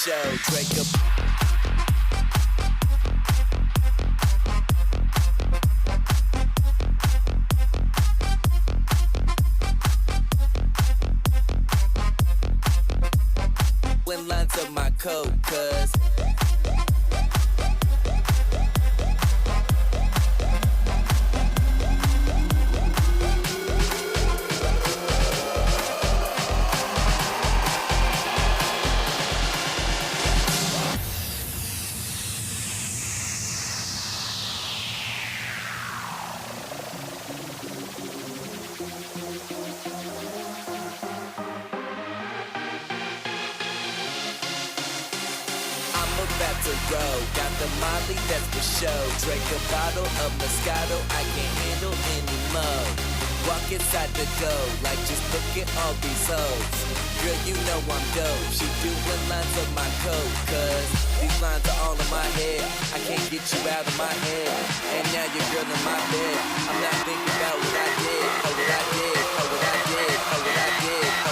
show. Drink up. Lines of my coat, cuz about to go, got the Molly, that's for show. Drink a bottle of Moscato, I can't handle anymore. Walk inside the door, like just look at all these hoes. Girl, you know I'm dope, she doing lines of my coat. Cause these lines are all in my head, I can't get you out of my head. And now you're girl in my bed, I'm not thinking about what I did, or what I did,